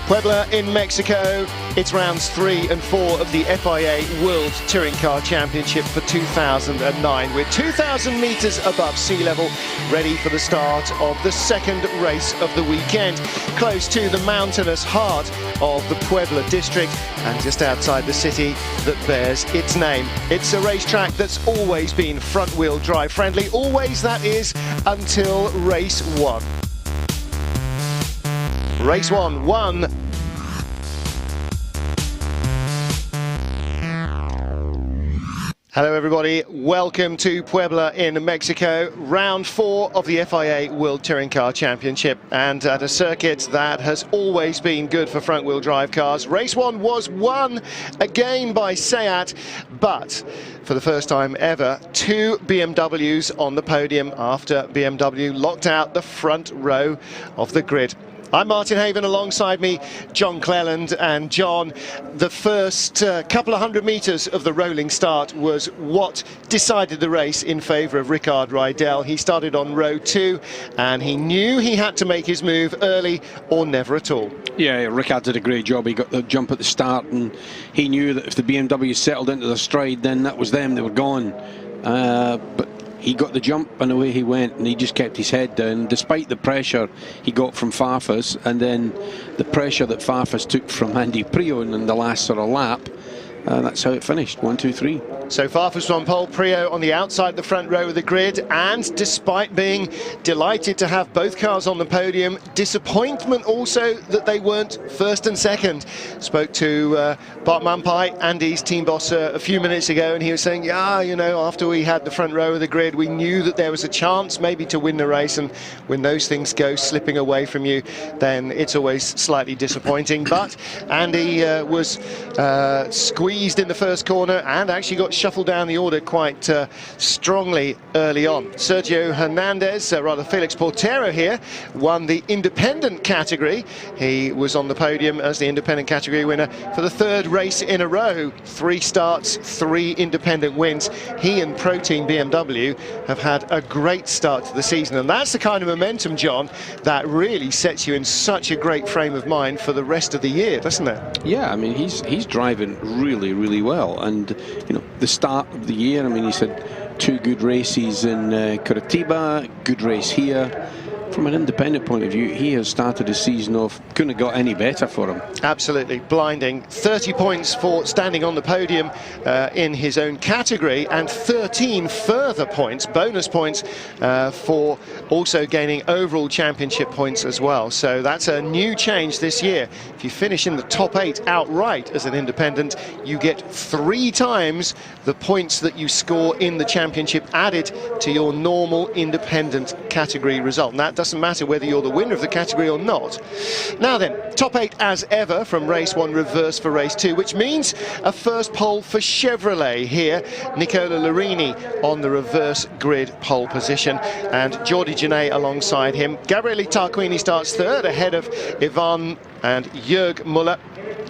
Puebla in Mexico, it's rounds 3 and 4 of the FIA World Touring Car Championship for 2009. We're 2,000 metres above sea level, ready for the start of the second race of the weekend, close to the mountainous heart of the Puebla district and just outside the city that bears its name. It's a racetrack that's always been front-wheel drive friendly, always that is, until race 1. Race 1 won. Hello everybody, welcome to Puebla in Mexico, round 4 of the FIA World Touring Car Championship, and at a circuit that has always been good for front-wheel drive cars. Race 1 was won again by Seat, but for the first time ever, 2 BMWs on the podium after BMW locked out the front row of the grid. I'm Martin Haven, alongside me John Cleland, and John, the first couple of hundred metres of the rolling start was what decided the race in favour of Ricard Rydell. He started on row 2 and he knew he had to make his move early or never at all. Yeah, Ricard did a great job. He got the jump at the start and he knew that if the BMW settled into the stride, then that was them, they were gone. But he got the jump and away he went, and he just kept his head down despite the pressure he got from Farfus, and then the pressure that Farfus took from Andy Prion in the last sort of lap. That's how it finished, 1, 2, 3. So Farfus on pole, Priaulx on the outside the front row of the grid, and despite being delighted to have both cars on the podium, disappointment also that they weren't first and second. Spoke to Bart Mampai, Andy's team boss, a few minutes ago, and he was saying, yeah, you know, after we had the front row of the grid, we knew that there was a chance maybe to win the race, and when those things go slipping away from you, then it's always slightly disappointing. But Andy was squeezed in the first corner and actually got shuffled down the order quite strongly early on. Sergio Hernandez, rather Felix Portero here, won the independent category. He was on the podium as the independent category winner for the 3rd race in a row. 3 starts, 3 independent wins. He and Pro Team BMW have had a great start to the season, and that's the kind of momentum, John, that really sets you in such a great frame of mind for the rest of the year, doesn't it? Yeah, I mean, he's driving really well, and you know, the start of the year, I mean, he's had 2 good races in Curitiba, good race here. From an independent point of view, he has started the season off, couldn't have got any better for him. Absolutely blinding. 30 points for standing on the podium in his own category, and 13 further points, bonus points, for also gaining overall championship points as well. So that's a new change this year. If you finish in the top 8 outright as an independent, you get 3 times the points that you score in the championship added to your normal independent category result. And that doesn't matter whether you're the winner of the category or not. Now then, top 8 as ever from race 1, reverse for race 2, which means a first pole for Chevrolet here. Nicola Larini on the reverse grid pole position, and Jordi Genet alongside him. Gabriele Tarquini starts 3rd ahead of Ivan and Jörg Muller.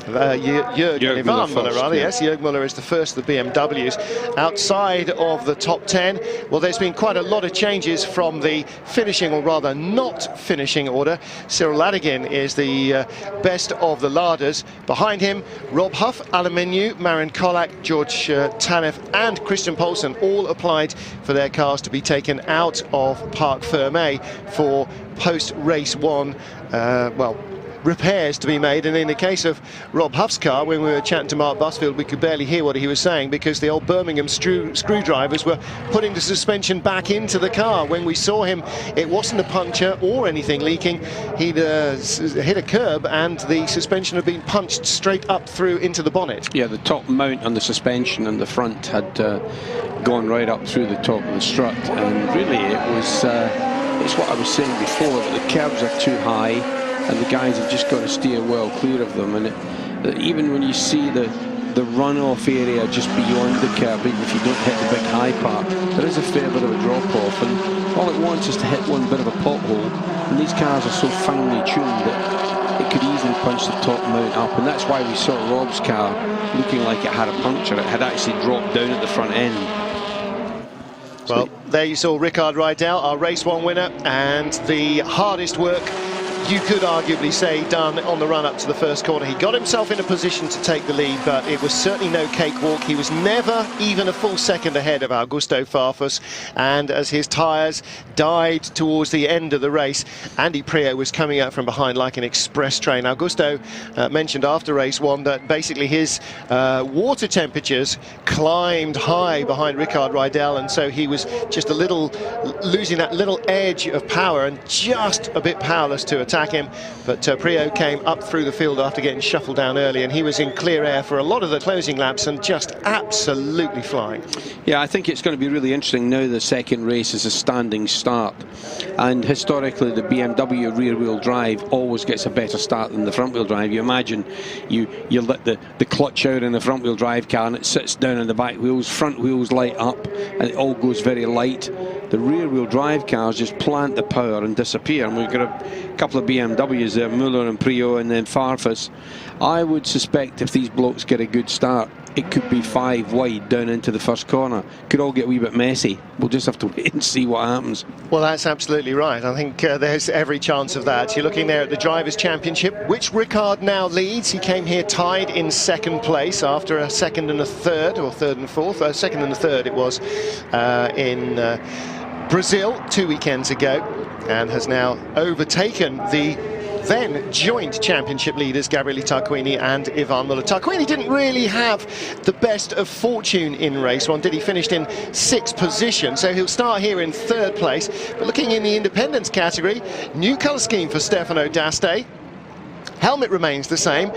Jörg Muller, rather, yes. Jörg Muller is the first of the BMWs. Outside of the top 10, well, there's been quite a lot of changes from the finishing, or rather not finishing order. Cyril Ladigin is the best of the larders. Behind him, Rob Huff, Alain Menu, Marin Kolak, George Tanev and Christian Poulsen all applied for their cars to be taken out of Parc Fermé for post-race 1, well, repairs to be made. And in the case of Rob Huff's car, when we were chatting to Mark Busfield, we could barely hear what he was saying because the old Birmingham screwdrivers were putting the suspension back into the car. When we saw him, it wasn't a puncture or anything leaking. He'd hit a curb and the suspension had been punched straight up through into the bonnet. Yeah, the top mount on the suspension and the front had gone right up through the top of the strut, and really it was it's what I was saying before, that the curbs are too high and the guys have just got to steer well clear of them. And even when you see the runoff area just beyond the curb, even if you don't hit the big high part, there is a fair bit of a drop-off, and all it wants is to hit one bit of a pothole, and these cars are so finely tuned that it could easily punch the top mount up, and that's why we saw Rob's car looking like it had a puncture. It had actually dropped down at the front end. Well, there you saw Ricard Rydell, our race 1 winner, and the hardest work you could arguably say, done on the run up to the first corner. He got himself in a position to take the lead, but it was certainly no cakewalk. He was never even a full second ahead of Augusto Farfus, and as his tyres died towards the end of the race, Andy Priaulx was coming out from behind like an express train. Augusto mentioned after race one that basically his water temperatures climbed high behind Ricard Rydell, and so he was just a little losing that little edge of power and just a bit powerless to attack him. But Priaulx came up through the field after getting shuffled down early, and he was in clear air for a lot of the closing laps and just absolutely flying. Yeah, I think it's going to be really interesting now. The second race is a standing start, and historically the BMW rear-wheel drive always gets a better start than the front-wheel drive. You imagine you let the clutch out in the front-wheel drive car and it sits down in the back wheels, front wheels light up, and it all goes very light. The rear-wheel drive cars just plant the power and disappear, and we've got a couple of BMWs there, Muller and Priaulx and then Farfus. I would suspect if these blokes get a good start, it could be 5 wide down into the first corner. Could all get a wee bit messy. We'll just have to wait and see what happens. Well, that's absolutely right. I think there's every chance of that. You're looking there at the Drivers' Championship, which Ricard now leads. He came here tied in second place after a second and a third, or third and fourth. Second and a third it was in Brazil 2 weekends ago, and has now overtaken the then joint championship leaders Gabriele Tarquini and Yvan Muller. Tarquini didn't really have the best of fortune in race one, did he? Finished in 6th position, so he'll start here in 3rd place. But looking in the independents category, new colour scheme for Stefano D'Aste. Helmet remains the same,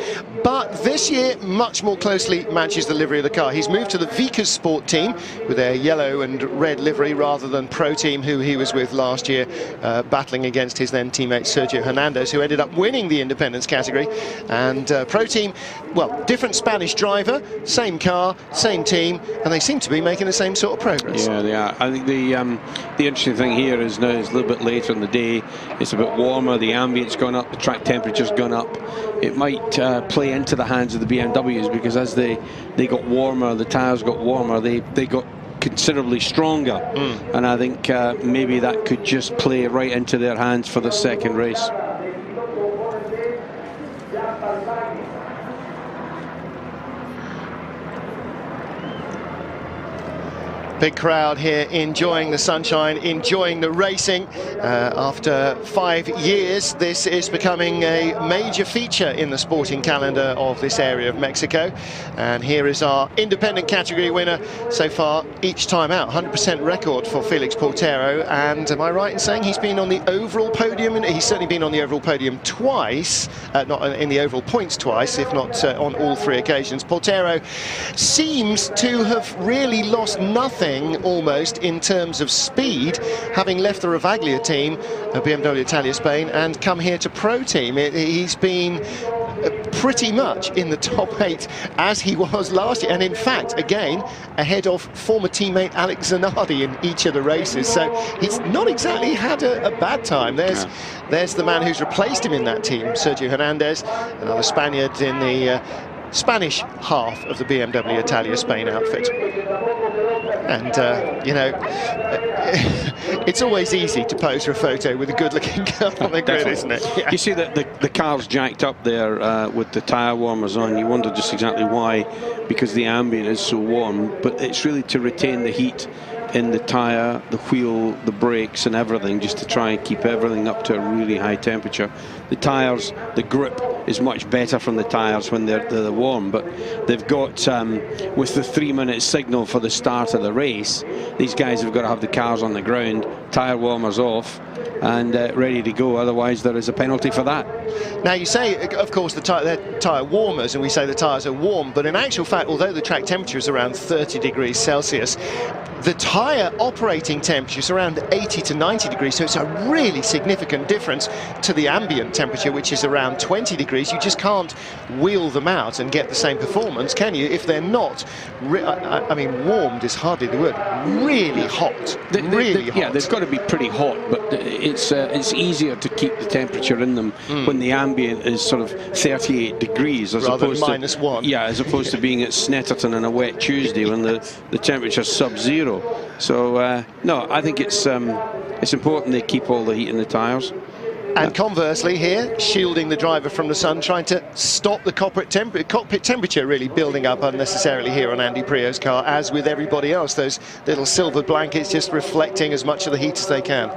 but this year much more closely matches the livery of the car. He's moved to the Vickers Sport team with their yellow and red livery rather than Pro Team, who he was with last year, battling against his then teammate Sergio Hernandez, who ended up winning the independence category. And Pro Team, well, different Spanish driver, same car, same team, and they seem to be making the same sort of progress. Yeah, they are. I think the interesting thing here is now it's a little bit later in the day. It's a bit warmer, the ambient's gone up, the track temperature's gone up. It might play into the hands of the BMWs, because as they got warmer, the tyres got warmer, they got considerably stronger. And I think maybe that could just play right into their hands for the second race. Big crowd here enjoying the sunshine, enjoying the racing. After 5 years, this is becoming a major feature in the sporting calendar of this area of Mexico. And here is our independent category winner so far each time out. 100% record for Felix Portero. And am I right in saying he's been on the overall podium? And he's certainly been on the overall podium twice, not in the overall points twice, if not on all 3 occasions. Portero seems to have really lost nothing almost in terms of speed, having left the Ravaglia team, BMW Italia Spain, and come here to Pro Team. He's been pretty much in the top 8 as he was last year, and in fact again ahead of former teammate Alex Zanardi in each of the races, so he's not exactly had a bad time. There's the man who's replaced him in that team, Sergio Hernandez, another Spaniard in the Spanish half of the BMW Italia Spain outfit. And you know, it's always easy to pose for a photo with a good-looking girl on the grid, isn't it? Yeah. You see that the car's jacked up there with the tyre warmers on. You wonder just exactly why, because the ambient is so warm, but it's really to retain the heat in the tyre, the wheel, the brakes and everything, just to try and keep everything up to a really high temperature. The tyres, the grip is much better from the tyres when they're warm, but they've got, with the 3-minute signal for the start of the race, these guys have got to have the cars on the ground, tyre warmers off, and ready to go, otherwise there is a penalty for that. Now you say, of course, they're tyre warmers, and we say the tyres are warm, but in actual fact, although the track temperature is around 30 degrees Celsius, the tyre operating temperature is around 80 to 90 degrees, so it's a really significant difference to the ambient temperature, which is around 20 degrees. You just can't wheel them out and get the same performance, can you, if they're not, I mean, warmed is hardly the word, really hot, really hot. Yeah, they've got to be pretty hot, but it's easier to keep the temperature in them when the ambient is sort of 38 degrees as rather opposed than -1. Yeah, as opposed to being at Snetterton on a wet Tuesday when the temperature's sub-zero. So no, I think it's important they keep all the heat in the tyres. And conversely here, shielding the driver from the sun, trying to stop the cockpit temperature really building up unnecessarily here on Andy Prio's car, as with everybody else. Those little silver blankets just reflecting as much of the heat as they can.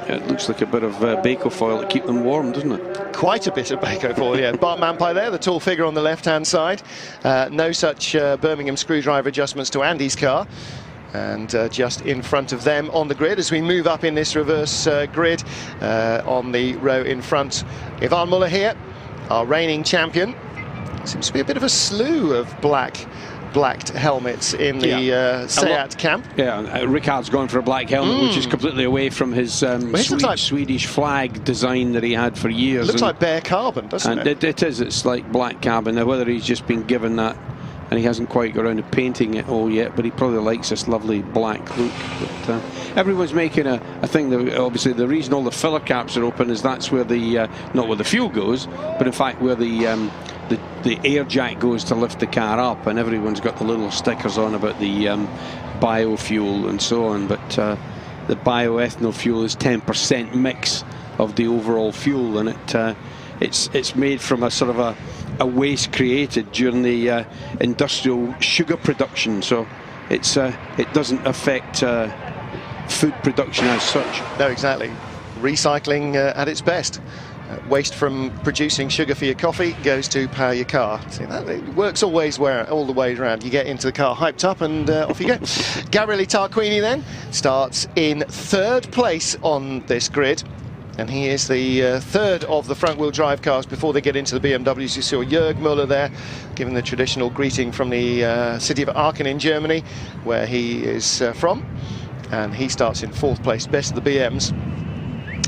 It looks like a bit of Baco foil to keep them warm, doesn't it? Quite a bit of Baco foil, yeah. Bart Mampai there, the tall figure on the left-hand side. No such Birmingham screwdriver adjustments to Andy's car. And just in front of them on the grid as we move up in this reverse grid on the row in front. Ivan Muller here, our reigning champion. Seems to be a bit of a slew of blacked helmets in the Seat camp. Yeah, Ricard's gone for a black helmet, which is completely away from his Swedish flag design that he had for years. Looks like bare carbon, doesn't it? It is. It's like black carbon. Now, whether he's just been given that and he hasn't quite got around to painting it all yet, but he probably likes this lovely black look. But everyone's making a thing that obviously the reason all the filler caps are open is that's where the not where the fuel goes, but in fact where the air jack goes to lift the car up, and everyone's got the little stickers on about the biofuel and so on. But the bioethanol fuel is 10% mix of the overall fuel, and it's made from a sort of a waste created during the industrial sugar production, so it doesn't affect food production as such. No, exactly. Recycling at its best. Waste from producing sugar for your coffee goes to power your car. See, that it works all the way around. You get into the car hyped up and off you go. Gabriele Tarquini then starts in 3rd place on this grid. And he is the third of the front-wheel drive cars before they get into the BMWs. You saw Jörg Müller there, giving the traditional greeting from the city of Aachen in Germany, where he is from. And he starts in 4th place, best of the BMs.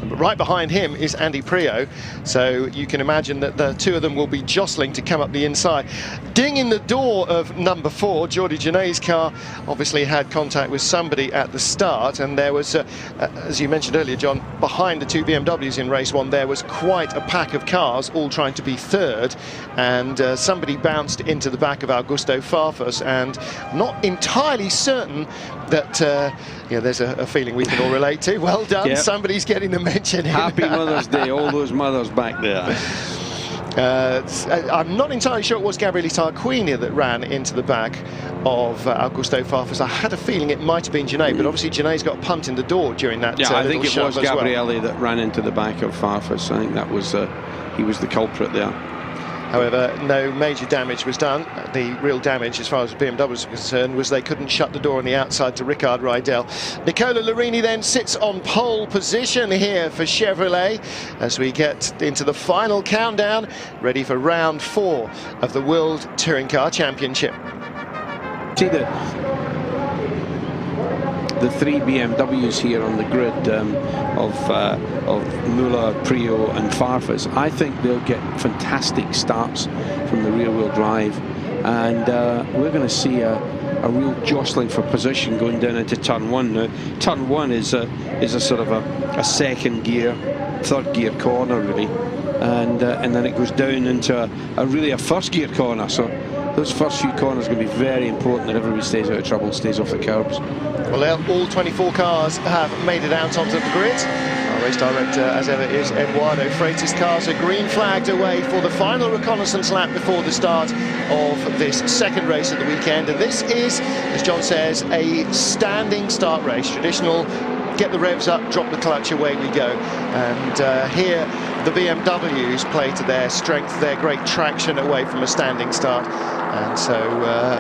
But right behind him is Andy Prio, so you can imagine that the two of them will be jostling to come up the inside. Ding in the door of number 4, Jordi Genet's car obviously had contact with somebody at the start, and there was, as you mentioned earlier, John, behind the two BMWs in race 1, there was quite a pack of cars all trying to be 3rd, and somebody bounced into the back of Augusto Farfus, and not entirely certain that, there's a feeling we can all relate to. Well done, yep. Somebody's getting the mention. Happy Mother's Day, all those mothers back there. I'm not entirely sure it was Gabriele Tarquini that ran into the back of Augusto Farfus. I had a feeling it might have been Genet, but obviously Genet's got a punt in the door during that. Yeah, I think it was Gabriele that ran into the back of Farfus. I think that was he was the culprit there. However, no major damage was done. The real damage, as far as the BMW was concerned, was they couldn't shut the door on the outside to Ricard Rydell. Nicola Larini then sits on pole position here for Chevrolet as we get into the final countdown, ready for round 4 of the World Touring Car Championship. See the 3 BMWs here on the grid of Muller, Prio and Farfus. I think they'll get fantastic starts from the rear-wheel drive, and we're going to see a real jostling for position going down into turn 1. Now, turn 1 is a sort of a second gear, 3rd gear corner really, and then it goes down into a really a 1st gear corner. So those first few corners are going to be very important that everybody stays out of trouble, stays off the curbs. Well, all 24 cars have made it out onto the grid. Our race director, as ever, is Eduardo Freitas. Cars are green flagged away for the final reconnaissance lap before the start of this second race of the weekend. And this is, as John says, a standing start race. Traditional, get the revs up, drop the clutch, away we go. And here the BMWs play to their strength, their great traction away from a standing start. And so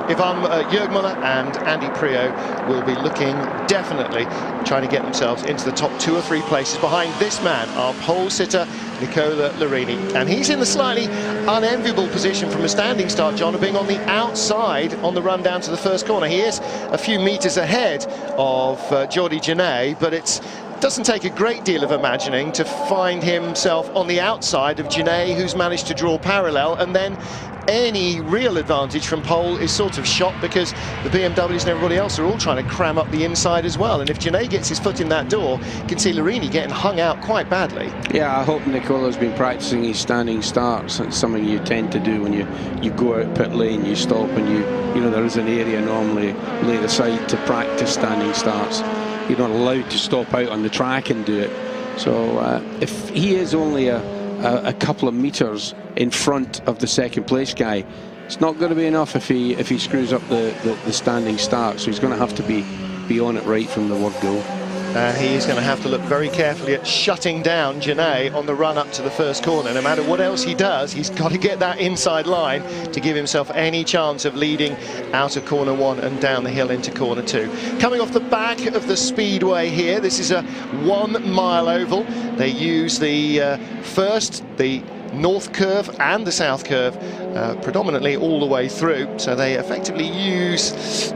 Jörg Müller and Andy Prio will be looking definitely trying to get themselves into the top 2 or 3 places behind this man, our pole sitter, Nicola Larini. And he's in the slightly unenviable position from a standing start, John, of being on the outside on the run down to the first corner. He is a few metres ahead of Jordi Genet, but it doesn't take a great deal of imagining to find himself on the outside of Genet, who's managed to draw parallel, and then any real advantage from pole is sort of shot because the BMWs and everybody else are all trying to cram up the inside as well. And if Genet gets his foot in that door, you can see Larini getting hung out quite badly. Yeah, I hope Nicola's been practicing his standing starts. It's something you tend to do when you go out pit lane, you stop, and you know there is an area normally laid aside to practice standing starts. You're not allowed to stop out on the track and do it. So if he is only a couple of meters in front of the second place guy, it's not going to be enough if he screws up the standing start. So he's going to have to be on it right from the word go. He's going to have to look very carefully at shutting down Genet on the run up to the first corner. No matter what else he does, he's got to get that inside line to give himself any chance of leading out of corner 1 and down the hill into corner 2. Coming off the back of the speedway here, this is a 1 mile oval. They use the the north curve and the south curve predominantly all the way through, so they effectively use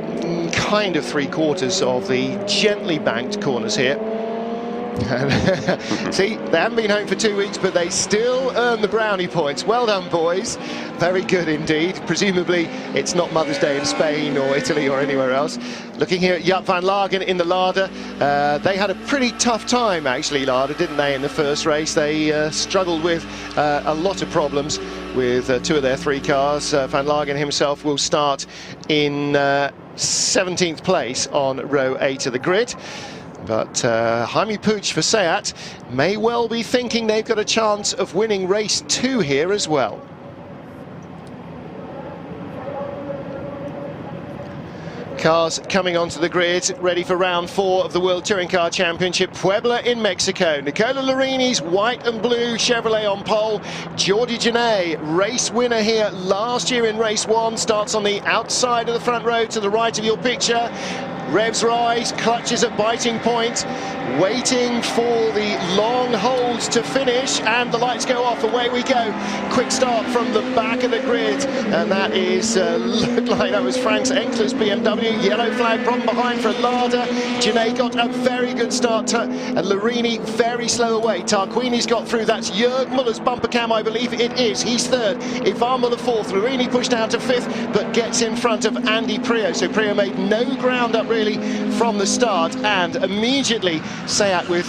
kind of 3/4 of the gently banked corners here. See, they haven't been home for 2 weeks, but they still earn the brownie points. Well done, boys. Very good indeed. Presumably it's not Mother's Day in Spain or Italy or anywhere else. Looking here at Jaap van Lagen in the Lada. They had a pretty tough time, actually, Lada, didn't they, in the first race? They struggled with a lot of problems with 2 of their 3 cars. Van Lagen himself will start in 17th place on row 8 of the grid. But Jaime Puig for Seat may well be thinking they've got a chance of winning race 2 here as well. Cars coming onto the grid, ready for round 4 of the World Touring Car Championship. Puebla in Mexico. Nicola Larini's white and blue Chevrolet on pole. Jordi Genet, race winner here last year in race 1, starts on the outside of the front row to the right of your picture. Revs right, clutches at biting point, waiting for the long hold to finish, and the lights go off. Away we go. Quick start from the back of the grid, and that is looked like that was Frank Enkler's BMW. Yellow flag from behind for Lada. Genet got a very good start, and Larini very slow away. Tarquini's got through. That's Jörg Muller's bumper cam, I believe it is. He's 3rd. Ivan Muller 4th. Larini pushed out to 5th, but gets in front of Andy Prio. So Prio made no ground up really from the start, and immediately Seat with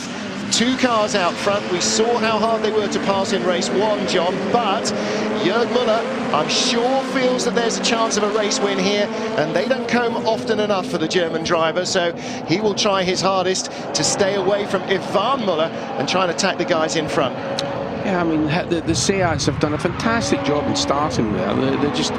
2 cars out front. We saw how hard they were to pass in race 1, John, but Jörg Muller, I'm sure, feels that there's a chance of a race win here, and they don't come often enough for the German driver, so he will try his hardest to stay away from Ivan Muller and try and attack the guys in front. Yeah, I mean, the Seats have done a fantastic job in starting there. They're just...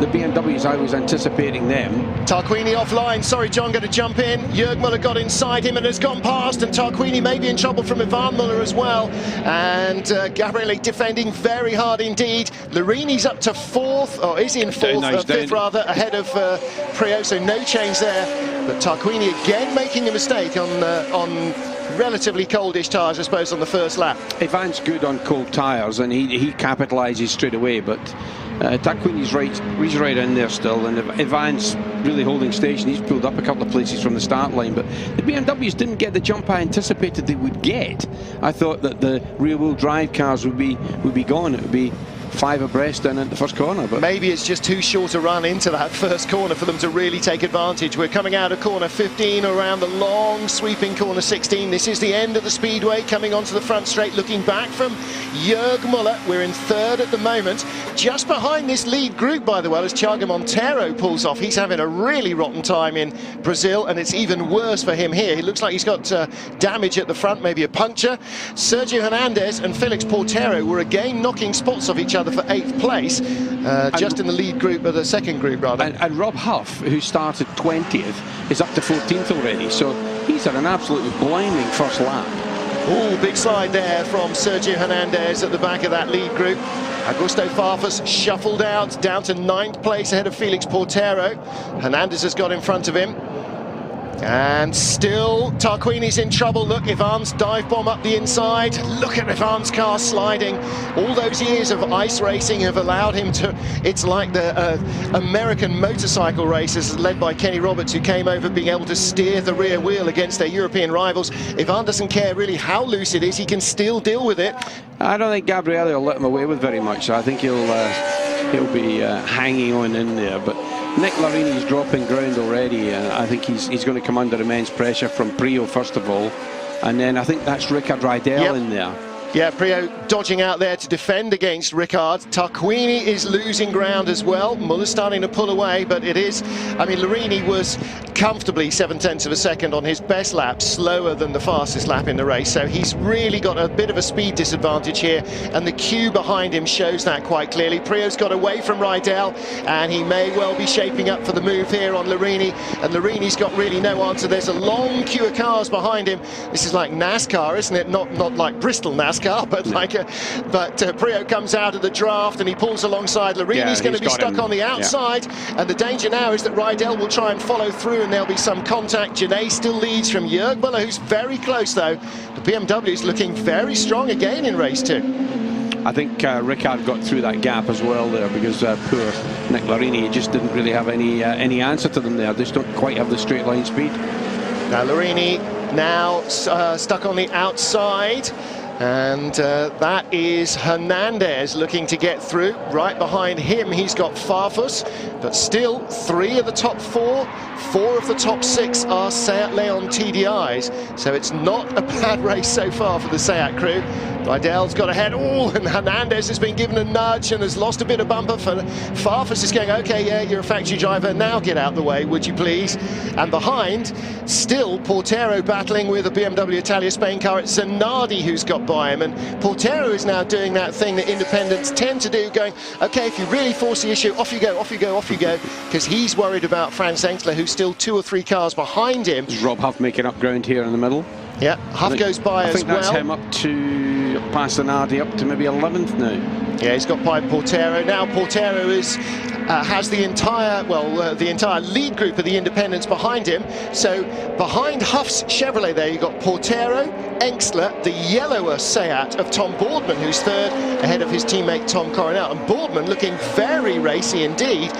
The BMWs, I was anticipating them. Tarquini offline. Sorry, John, going to jump in. Jörg Muller got inside him and has gone past, and Tarquini may be in trouble from Ivan Muller as well. And Gabriele defending very hard indeed. Larini's up to 4th, or is in 4th, 5th rather, ahead of Prio, so no change there. But Tarquini again making a mistake on relatively coldish tyres, I suppose, on the first lap. Ivan's good on cold tyres, and he capitalises straight away, but Tarquini's he's right in there still, and Ivan's really holding station. He's pulled up a couple of places from the start line, but the BMWs didn't get the jump I anticipated they would get. I thought that the rear-wheel drive cars would be gone. It would be 5 abreast down at the first corner, but maybe it's just too short a run into that first corner for them to really take advantage. We're coming out of corner 15 around the long sweeping corner 16. This is the end of the speedway, coming onto the front straight, looking back from Jörg Muller. We're in 3rd at the moment, just behind this lead group, by the way, as Thiago Monteiro pulls off. He's having a really rotten time in Brazil, and it's even worse for him here. He looks like he's got damage at the front, maybe a puncture. Sergio Hernandez and Felix Portero were again knocking spots off each other for 8th place, just in the lead group, or the second group rather. And Rob Huff, who started 20th, is up to 14th already, so he's had an absolutely blinding first lap. Oh, big slide there from Sergio Hernandez at the back of that lead group. Augusto Farfus shuffled out, down to 9th place ahead of Felix Portero. Hernandez has got in front of him. And still Tarquini's in trouble. Look, Ivan's dive bomb up the inside. Look at Ivan's car sliding. All those years of ice racing have allowed him to... It's like the American motorcycle races led by Kenny Roberts, who came over being able to steer the rear wheel against their European rivals. Ivan doesn't care really how loose it is. He can still deal with it. I don't think Gabriele will let him away with very much. I think he'll be hanging on in there, but Nick Larini's dropping ground already. I think he's going to come under immense pressure from Prio first of all, and then I think that's Rickard Rydell in there. Yeah, Prio dodging out there to defend against Ricard. Tarquini is losing ground as well. Muller's starting to pull away, but it is, I mean, Larini was comfortably 7/10 of a second on his best lap, slower than the fastest lap in the race. So he's really got a bit of a speed disadvantage here, and the queue behind him shows that quite clearly. Prio's got away from Rydell, and he may well be shaping up for the move here on Larini, and Larini's got really no answer. There's a long queue of cars behind him. This is like NASCAR, isn't it? Not like Bristol NASCAR. But Prio comes out of the draft and he pulls alongside. Larini's going to be stuck on the outside, and the danger now is that Rydell will try and follow through and there'll be some contact. Janae still leads from Jörg Müller, who's very close though. The BMW is looking very strong again in race 2. I think Ricard got through that gap as well there, because poor Nick Larini just didn't really have any answer to them there. They just don't quite have the straight line speed. Now Larini now stuck on the outside. And that is Hernandez looking to get through. Right behind him, he's got Farfus, but still 3 of the top 4, 4 of the top 6 are Seat Leon TDIs. So it's not a bad race so far for the Seat crew. Rydell's got ahead. Oh, and Hernandez has been given a nudge and has lost a bit of bumper. Farfus is going, okay, yeah, you're a factory driver, now get out the way, would you please? And behind, still Portero battling with a BMW Italia Spain car. It's Zanardi who's got by him, and Portero is now doing that thing that independents tend to do, going, okay, if you really force the issue, off you go, off you go, off you go, because he's worried about Franz Enkler, who's still 2 or 3 cars behind him. Is Rob Huff making up ground here in the middle? Yeah, Huff goes by as well. I think that's him up to past Zanardi, up to maybe 11th now. Yeah, he's got by Portero. Now Portero is has the entire lead group of the independents behind him. So behind Huff's Chevrolet there, you've got Portero, Enkler, the yellower Seat of Tom Boardman, who's 3rd ahead of his teammate Tom Coronel. And Boardman looking very racy indeed.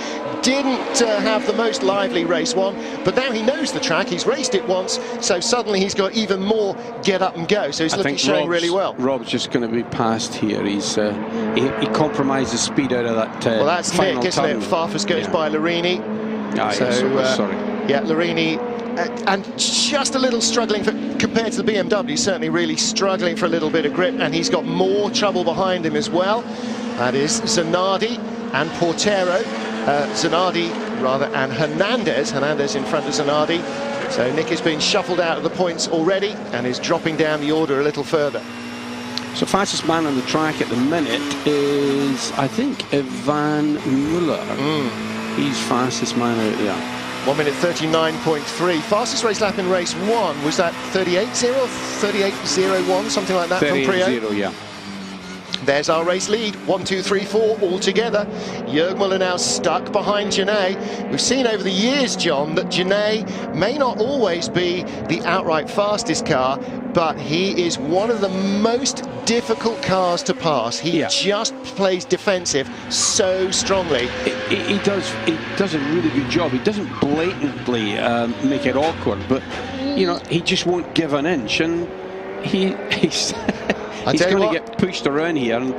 Didn't have the most lively race 1, but now he knows the track, he's raced it once, so suddenly he's got even more get up and go, so he's showing really well. Rob's just going to be past here. He's he compromises speed out of that well, that's Nick, isn't it? Farfus goes by Larini. Sorry. Yeah, Larini, and just a little struggling compared to the BMW, certainly really struggling for a little bit of grip, and he's got more trouble behind him as well. That is Zanardi and Portero. Zanardi rather, and Hernandez in front of Zanardi. So Nick has been shuffled out of the points already and is dropping down the order a little further. So fastest man on the track at the minute is, I think, Ivan Muller. He's fastest man out there. 1 minute 39.3. Fastest race lap in race 1, was that 38.0 or 38.01, something like that from Prio? 38.0, yeah. There's our race lead, 1, 2, 3, 4 all together. Jörg Müller now stuck behind Janae. We've seen over the years, John, that Janae may not always be the outright fastest car, but he is one of the most difficult cars to pass. He just plays defensive so strongly. He does a really good job. He doesn't blatantly make it awkward, but you know, he just won't give an inch, and he's he's going to get pushed around here. And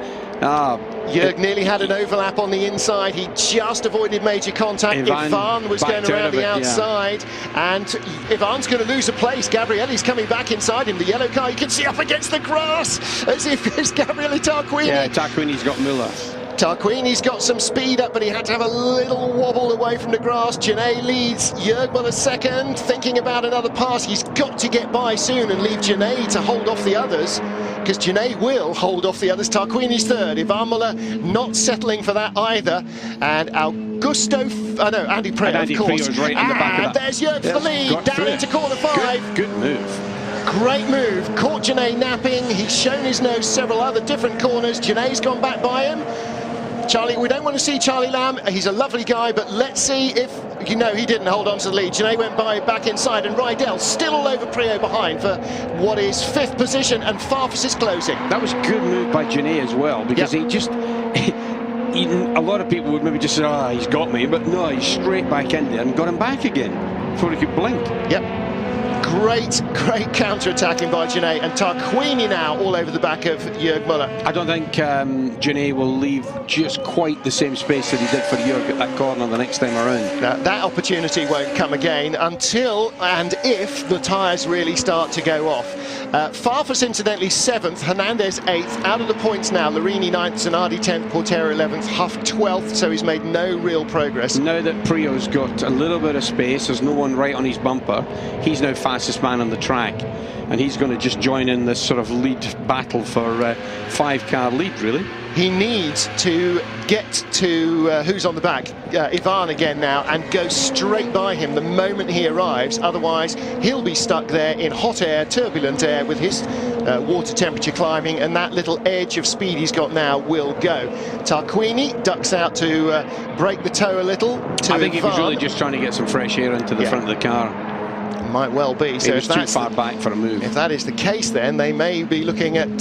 Jörg nearly had an overlap on the inside. He just avoided major contact. Ivan was going around the outside, and Ivan's going to lose a place. Gabrielli's coming back inside him. The yellow car, you can see up against the grass as if it's Gabriele Tarquini. Yeah, Tarquini's got Müller. Tarquini's got some speed up, but he had to have a little wobble away from the grass. Janae leads, Jörg Müller second, thinking about another pass. He's got to get by soon and leave Janae to hold off the others, because Janae will hold off the others. Tarquini's 3rd, Ivan Müller not settling for that either, and Andy Prio, of course. Is right in the back of that. There's Jörg for the lead, down into corner 5. Good move. Great move, caught Janae napping. He's shown his nose several other different corners. Janae's gone back by him. Charlie, we don't want to see Charlie Lamb. He's a lovely guy, but let's see if, he didn't hold on to the lead. Janae went back inside, and Rydell still all over Prio behind for what is 5th position, and Farfus is closing. That was a good move by Janae as well, because he just... a lot of people would maybe just say, he's got me, but no, he's straight back in there and got him back again before he could blink. Yep. Great counter-attacking by Janae, and Tarquini now all over the back of Jörg Müller. I don't think Janae will leave just quite the same space that he did for Jörg at that corner the next time around. Now, that opportunity won't come again until and if the tyres really start to go off. Farfus, incidentally, 7th, Hernandez 8th, out of the points now. Larini 9th, Zanardi 10th, Portero 11th, Huff 12th, so he's made no real progress. Now that Prio's got a little bit of space, there's no one right on his bumper, he's now fastest man on the track, and he's going to just join in this sort of lead battle for 5-car lead, really. He needs to get to who's on the back, Ivan again now, and go straight by him the moment he arrives. Otherwise, he'll be stuck there in hot air, turbulent air, with his water temperature climbing, and that little edge of speed he's got now will go. Tarquini ducks out to break the toe a little. I think he was really just trying to get some fresh air into the front of the car. Might well be. So it was too far back for a move. If that is the case, then they may be looking at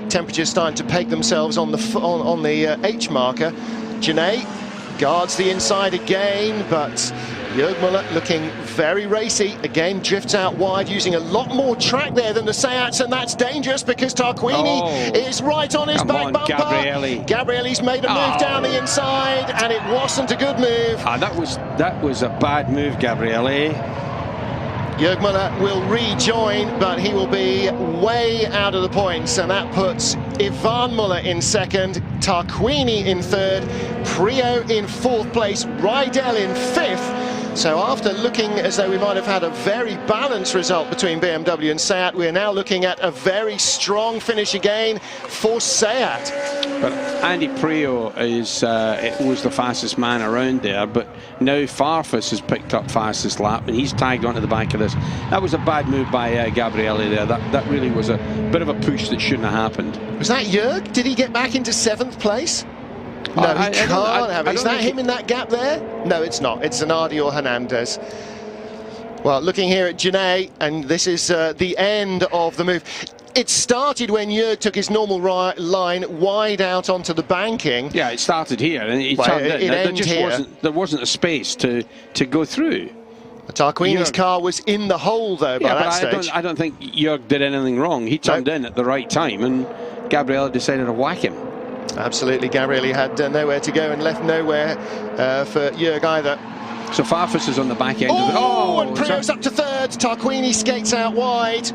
temperatures starting to peg themselves on the H marker. Genet guards the inside again, but Jörg Muller looking very racy. Again, drifts out wide, using a lot more track there than the Seats, and that's dangerous because Tarquini is right on his back bumper. Gabrielli's made a move down the inside, and it wasn't a good move. That was a bad move, Gabrielli. Jörg Muller will rejoin, but he will be way out of the points, and that puts Ivan Muller in 2nd, Tarquini in 3rd, Prio in 4th place, Rydell in 5th. So after looking as though we might have had a very balanced result between BMW and Seat, we're now looking at a very strong finish again for Seat. But Andy Prio was the fastest man around there, but now Farfus has picked up fastest lap, and he's tagged onto the back of this. That was a bad move by Gabrielli there. That really was a bit of a push that shouldn't have happened. Was that Jörg? Did he get back into 7th place? No, he can't have it. Is that him in that gap there? No, it's not. It's Zanardi or Hernandez. Well, looking here at Genet, and this is the end of the move. It started when Jörg took his normal line wide out onto the banking. Yeah, it started here, and it turned in. There wasn't a space to go through. Tarquini's car was in the hole, though, by that stage. I don't think Jörg did anything wrong. He turned in at the right time, and Gabrielli decided to whack him. Absolutely, Gabrielli had nowhere to go and left nowhere for Jörg either. So Farfus is on the back end of it. Oh, and Prio's up to 3rd. Tarquini skates out wide.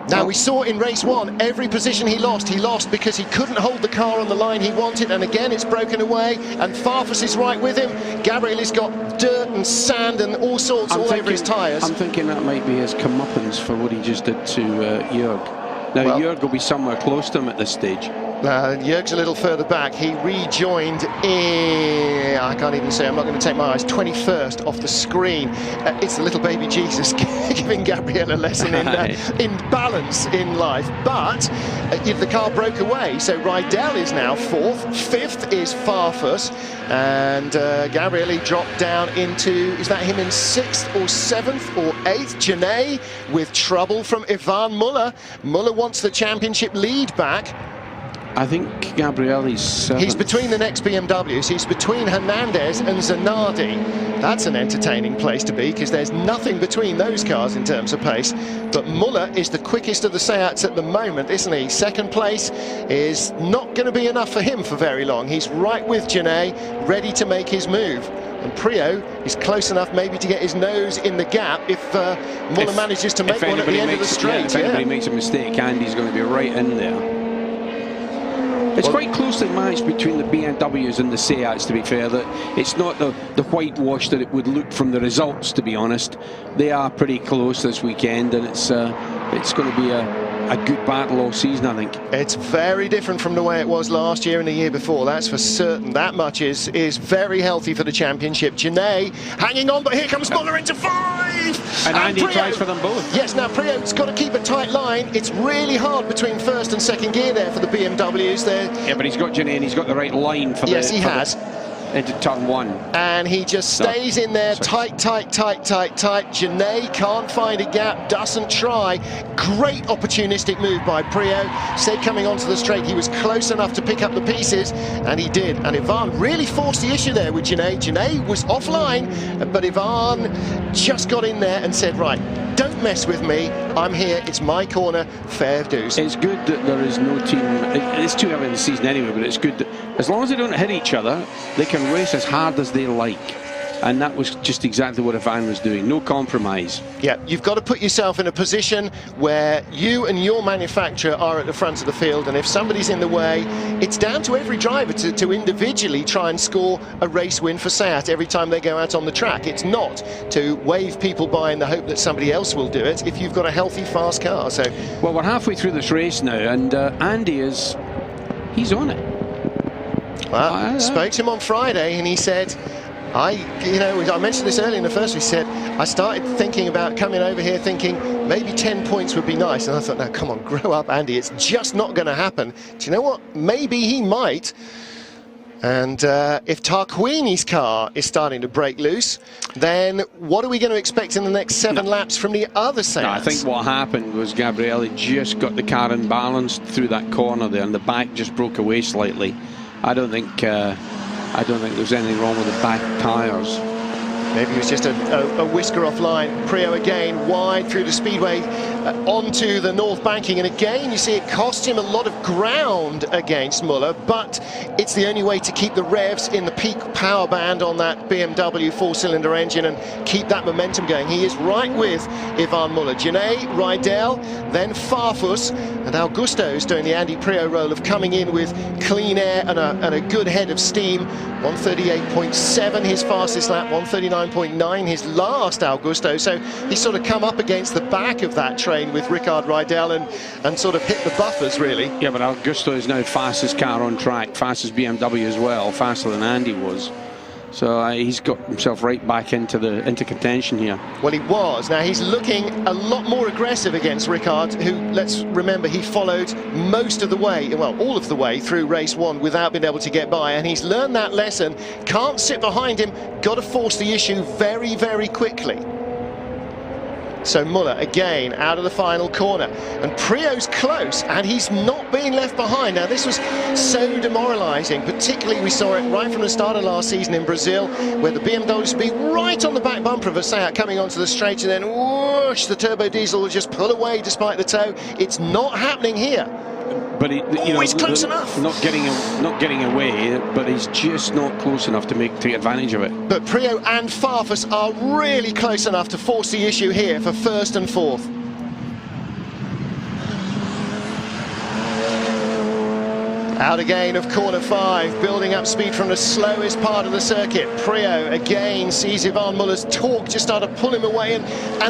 Now, we saw in race 1, every position he lost because he couldn't hold the car on the line he wanted, and again it's broken away, and Farfus is right with him. Gabrielli's got dirt and sand and all sorts all over his tyres. I'm thinking that might be his comeuppance for what he just did to Jörg. Now, Jörg will be somewhere close to him at this stage. Jörg's a little further back. He rejoined in, I can't even say, I'm not going to take my eyes, 21st off the screen. It's the little baby Jesus giving Gabriel a lesson in balance in life. But the car broke away, so Rydell is now 4th. 5th is Farfus, and Gabrielli dropped down into, is that him in 6th or 7th or 8th? Genet with trouble from Ivan Muller. Muller wants the championship lead back. I think Gabrielli's 7th. He's between the next BMWs. He's between Hernandez and Zanardi. That's an entertaining place to be, because there's nothing between those cars in terms of pace. But Muller is the quickest of the Seats at the moment, isn't he? 2nd place is not going to be enough for him for very long. He's right with Genet, ready to make his move. And Prio is close enough maybe to get his nose in the gap if Muller manages to make one at the end of the straight. If anybody makes a mistake, Andy's going to be right in there. It's quite closely matched between the BMWs and the Seats, to be fair. That it's not the whitewash that it would look from the results, to be honest. They are pretty close this weekend, and it's going to be a good battle all season, I think. It's very different from the way it was last year and the year before, that's for certain. That much is very healthy for the championship. Genet hanging on, but here comes Muller into 5! And Andy tries for them both. Yes, now Prio's got to keep a tight line. It's really hard between 1st and 2nd gear there for the BMWs. Yeah, but he's got Genet, and he's got the right line for Yes, he has. Into turn 1. And he just stays in there, tight. Genet can't find a gap, doesn't try. Great opportunistic move by Prio. Said coming onto the straight he was close enough to pick up the pieces, and he did. And Ivan really forced the issue there with Genet. Genet was offline, but Ivan just got in there and said, right, don't mess with me, I'm here, it's my corner, fair dues. It's good that there is no team, it's too early in the season anyway, but it's good that as long as they don't hit each other, they can race as hard as they like. And that was just exactly what Ivan was doing. No compromise. Yeah, you've got to put yourself in a position where you and your manufacturer are at the front of the field, and if somebody's in the way, it's down to every driver to individually try and score a race win for Seat every time they go out on the track. It's not to wave people by in the hope that somebody else will do it if you've got a healthy, fast car. So, well, we're halfway through this race now, and Andy he's on it. Well, I spoke to him on Friday, and he said, I mentioned this earlier in the first. He said, I started thinking about coming over here thinking maybe 10 points would be nice. And I thought, now, come on, grow up, Andy. It's just not going to happen. Do you know what? Maybe he might. And if Tarquini's car is starting to break loose, then what are we going to expect in the next 7 laps from the other Seats? No, I think what happened was Gabriele just got the car unbalanced through that corner there, and the back just broke away slightly. I don't think there's anything wrong with the back tyres. Maybe it was just a whisker offline. Prio again wide through the speedway onto the north banking, and again you see it cost him a lot of ground against Muller, but it's the only way to keep the revs in the peak power band on that BMW 4-cylinder engine and keep that momentum going. He is right with Ivan Muller. Genet, Rydell, then Farfus, and Augusto's doing the Andy Prio role of coming in with clean air and a good head of steam. 138.7 his fastest lap, 139.9 his last, Augusto. So he's sort of come up against the back of that train with Ricard Rydell and sort of hit the buffers, really. Yeah, but Augusto is now fastest car on track, fastest BMW as well, faster than Andy was. So he's got himself right back into contention here. Well, he was. Now he's looking a lot more aggressive against Ricard, who, let's remember, he followed most of the way, well, all of the way through race 1 without being able to get by, and he's learned that lesson. Can't sit behind him, got to force the issue very, very quickly. So Muller again out of the final corner, and Prio's close, and he's not being left behind. Now this was so demoralising, particularly we saw it right from the start of last season in Brazil, where the BMW would be right on the back bumper of a Seat coming onto the straight, and then whoosh, the turbo diesel will just pull away despite the tow. It's not happening here. But he's close enough. Not getting away, but he's just not close enough to take advantage of it. But Prio and Farfus are really close enough to force the issue here for first and fourth. Out again of corner 5, building up speed from the slowest part of the circuit. Prio again sees Ivan Muller's torque just start to pull him away, and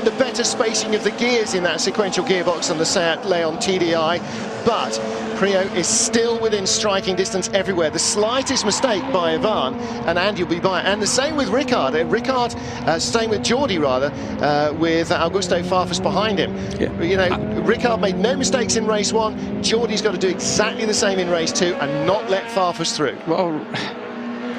the better spacing of the gears in that sequential gearbox on the Seat Leon TDI. But Prio is still within striking distance everywhere. The slightest mistake by Ivan and Andy will be by. And the same with Ricard. Staying with Jordi rather, with Augusto Farfus behind him. Yeah. You know, Ricard made no mistakes in race 1. Jordi's got to do exactly the same in race 2 and not let Farfus through. Well,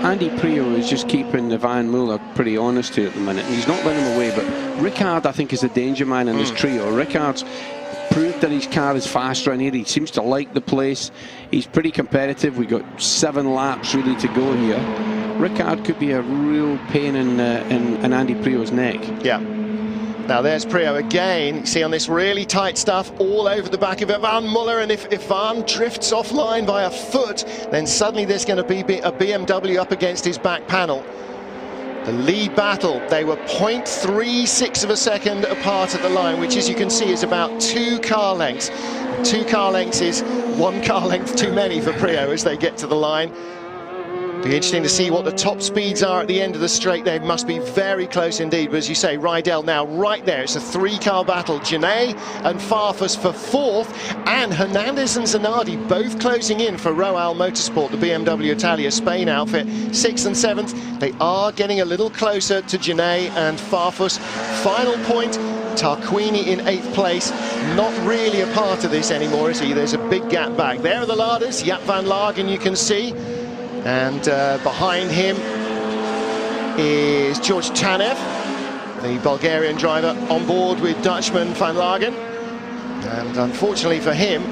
Andy Prio is just keeping Ivan Muller pretty honest here at the minute. He's not letting him away, but Ricard, I think, is the danger man in this trio. Ricard's proved that his car is faster in here. He seems to like the place. He's pretty competitive. We've got 7 laps really to go here. Ricard could be a real pain in Andy Prio's neck. Yeah. Now there's Prio again. You see on this really tight stuff all over the back of Ivan Muller, and if Ivan drifts offline by a foot, then suddenly there's going to be a BMW up against his back panel. The lead battle, they were 0.36 of a second apart at the line, which, as you can see, is about 2 car lengths. 2 car lengths is 1 car length too many for Prio as they get to the line. Be interesting to see what the top speeds are at the end of the straight. They must be very close indeed. But as you say, Rydell now right there. It's a 3-car battle. Genet and Farfus for 4th, and Hernandez and Zanardi both closing in for Royal Motorsport, the BMW Italia Spain outfit, 6th and 7th. They are getting a little closer to Genet and Farfus. Final point, Tarquini in 8th place. Not really a part of this anymore, is he? There's a big gap back. There are the larders. Jaap van Lagen, you can see. And behind him is George Tanev, the Bulgarian driver, on board with Dutchman van Lagen. And unfortunately for him,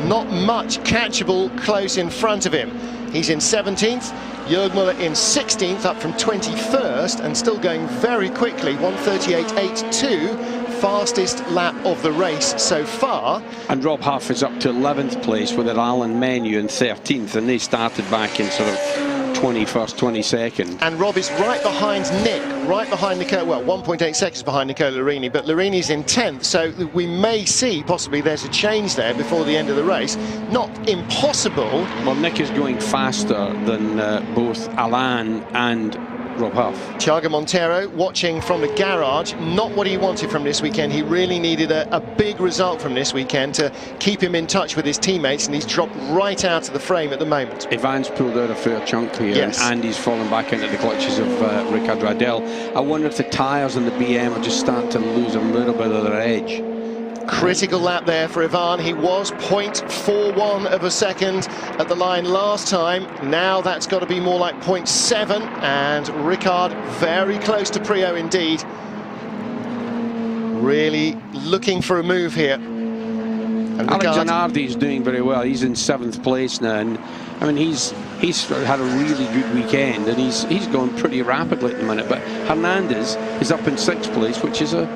not much catchable close in front of him. He's in 17th, Jörg Muller in 16th, up from 21st, and still going very quickly, 138.82. fastest lap of the race so far. And Rob Huff is up to 11th place with Alan Menu in 13th, and they started back in sort of 21st, 22nd. And Rob is right behind Nick, right behind Nicola, well, 1.8 seconds behind Nicola Larini, but Larini's in 10th, so we may see possibly there's a change there before the end of the race. Not impossible. Well, Nick is going faster than both Alan and Rob Huff. Thiago Monteiro watching from the garage, not what he wanted from this weekend. He really needed a big result from this weekend to keep him in touch with his teammates, and he's dropped right out of the frame at the moment. Ivan's pulled out a fair chunk here, yes. And Andy's fallen back into the clutches of Ricard Radel. I wonder if the tyres on the BM are just starting to lose a little bit of their edge. Critical lap there for Ivan. He was 0.41 of a second at the line last time. Now that's got to be more like 0.7, and Ricard very close to Prio indeed. Really looking for a move here. And Alex Zanardi is doing very well. He's in 7th place now, and I mean he's had a really good weekend, and he's going pretty rapidly at the minute. But Hernandez is up in 6th place, which is a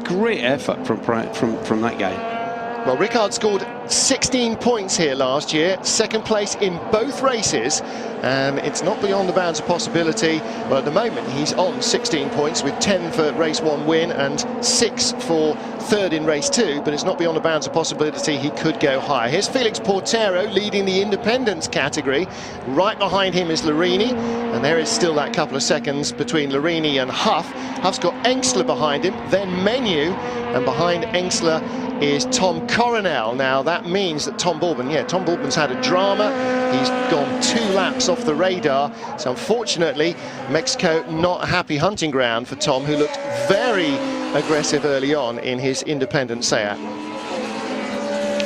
great effort from that guy. Well, Ricard scored 16 points here last year, 2nd place in both races, and it's not beyond the bounds of possibility. Well, at the moment he's on 16 points with 10 for race 1 win and 6 for 3rd in race 2, but it's not beyond the bounds of possibility he could go higher. Here's Felix Portero leading the independence category. Right behind him is Larini, and there is still that couple of seconds between Larini and Huff. Huff's got Engsler behind him, then Menu, and behind Engsler is Tom Coronel. Now that means that Tom Baldwin's had a drama. He's gone 2 laps off the radar, so unfortunately Mexico not a happy hunting ground for Tom, who looked very aggressive early on in his independent Seat.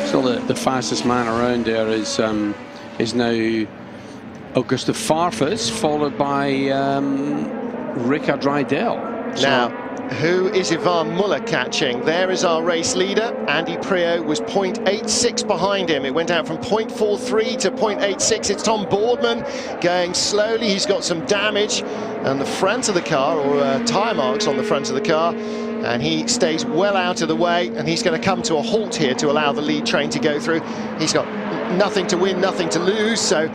So the fastest man around there is now Augusto Farfus, followed by Ricard Rydell. Now, who is Ivan Muller catching? There is our race leader. Andy Prio was 0.86 behind him. It went out from 0.43 to 0.86. It's Tom Boardman going slowly. He's got some damage on the front of the car, or tyre marks on the front of the car, and he stays well out of the way, and he's going to come to a halt here to allow the lead train to go through. He's got nothing to win, nothing to lose, so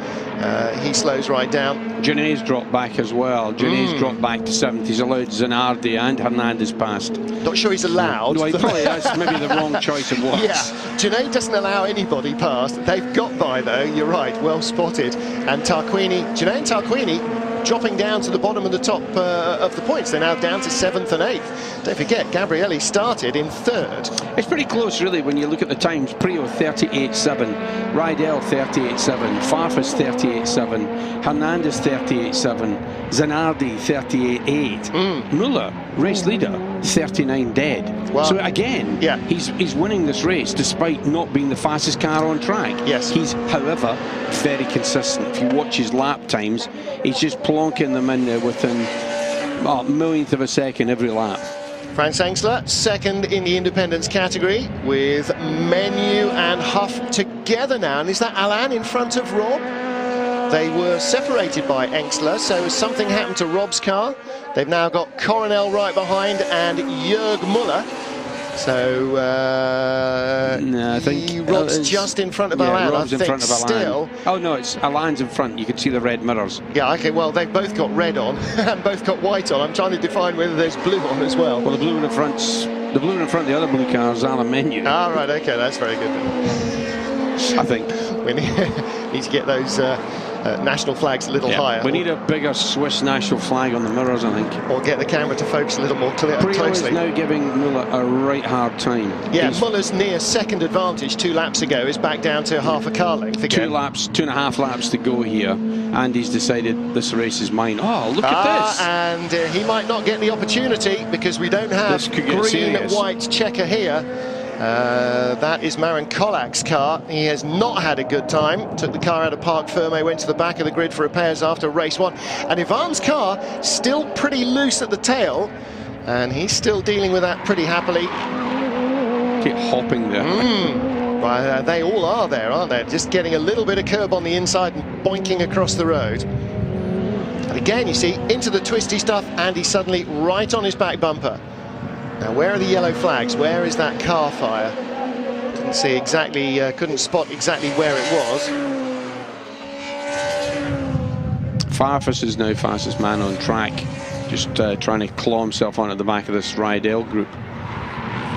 he slows right down. Gené's dropped back as well. Gené's dropped back to 7th. He's allowed Zanardi and Hernandez past. Not sure he's allowed. No, he probably has maybe the wrong choice of words. Yeah, Gené doesn't allow anybody past. They've got by though, you're right, well spotted. And Tarquini, Gené and Tarquini dropping down to the bottom of the top of the points. They're now down to 7th and 8th. Don't forget, Gabrielli started in 3rd. It's pretty close, really, when you look at the times. Prio 38.7, Rydell 38.7, Farfus 38.7, Hernandez 38.7, Zanardi 38.8, Muller, race leader, 39 dead. Wow. So again, yeah, he's winning this race despite not being the fastest car on track. Yes. He's, however, very consistent. If you watch his lap times, he's just plonking them in there within a millionth of a second every lap. Franz Engsler, 2nd in the independence category, with Menu and Huff together now. And is that Alain in front of Rob? They were separated by Engsler, so has something happened to Rob's car? They've now got Coronel right behind and Jörg Muller. So no, I think Rob's just in front of Alain. Rob's I think in front of Alain. Still. Oh no, it's Alain's in front. You can see the red mirrors. Yeah, okay, well they've both got red on and both got white on. I'm trying to define whether there's blue on as well. Well, the blue in the front of the other blue car is Alain Menu. Ah, right, okay, that's very good then. I think we need to get those national flags a little higher. We need a bigger Swiss national flag on the mirrors, I think. Or get the camera to focus a little more closely. Prio is now giving Muller a right hard time. Yeah, Muller's near 2nd advantage 2 laps ago is back down to half a car length again. 2.5 laps to go here, and he's decided this race is mine. Oh, look at this! And he might not get the opportunity because we don't have green-white checker here. That is Marin Kolak's car. He has not had a good time. Took the car out of Parc Fermé, went to the back of the grid for repairs after race 1. And Ivan's car still pretty loose at the tail, and he's still dealing with that pretty happily. Keep hopping there. Well, they all are there, aren't they? Just getting a little bit of curb on the inside and boinking across the road. And again, you see, into the twisty stuff, and he's suddenly right on his back bumper. Now, where are the yellow flags? Where is that car fire? Didn't see exactly, couldn't spot exactly where it was. Farfus is now fastest man on track, just trying to claw himself onto the back of this Rydell group.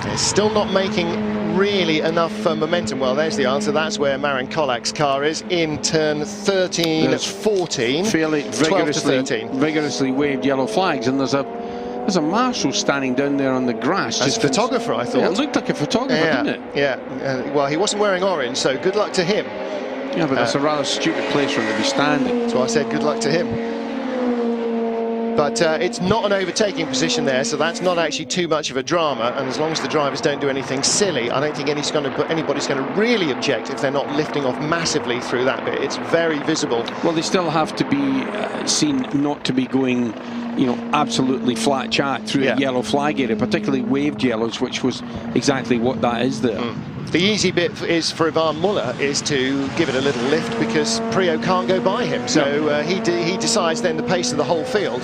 They're still not making really enough momentum. Well, there's the answer. That's where Marin Kolak's car is in turn 13, 14, fairly 12 to 13. Vigorously waved yellow flags, and there's a marshal standing down there on the grass. As a photographer, I thought. Yeah, it looked like a photographer, didn't it? Yeah. Well, he wasn't wearing orange, so good luck to him. Yeah, but that's a rather stupid place for him to be standing. So I said good luck to him. But it's not an overtaking position there, so that's not actually too much of a drama. And as long as the drivers don't do anything silly, I don't think anybody's going to really object if they're not lifting off massively through that bit. It's very visible. Well, they still have to be seen not to be going, you know, absolutely flat chat through the yellow flag area, particularly waved yellows, which was exactly what that is there. The easy bit is for Ivan Muller is to give it a little lift, because Priaulx can't go by him. So he decides then the pace of the whole field.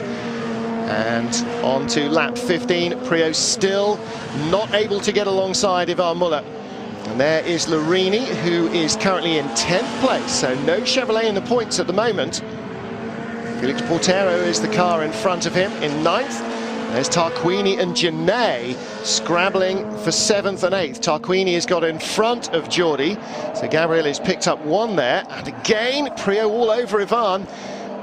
And on to lap 15, Priaulx still not able to get alongside Ivan Muller. And there is Larini, who is currently in 10th place, so no Chevrolet in the points at the moment. Felix Portero is the car in front of him in 9th. There's Tarquini and Genet scrabbling for 7th and 8th. Tarquini has got in front of Geordie, so Gabriel has picked up 1 there. And again, Priaulx all over Ivan.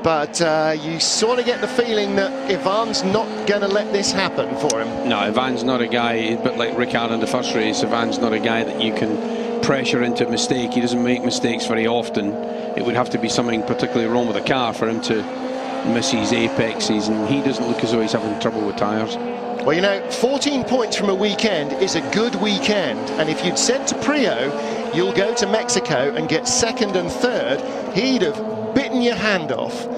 But you sort of get the feeling that Ivan's not going to let this happen for him. No, Ivan's not a guy, a bit like Ricard in the first race, Ivan's not a guy that you can pressure into a mistake. He doesn't make mistakes very often. It would have to be something particularly wrong with the car for him to miss his apexes, and he doesn't look as though he's having trouble with tyres. Well, you know, 14 points from a weekend is a good weekend, and if you'd said to Priaulx, you'll go to Mexico and get 2nd and 3rd, he'd have bitten your hand off.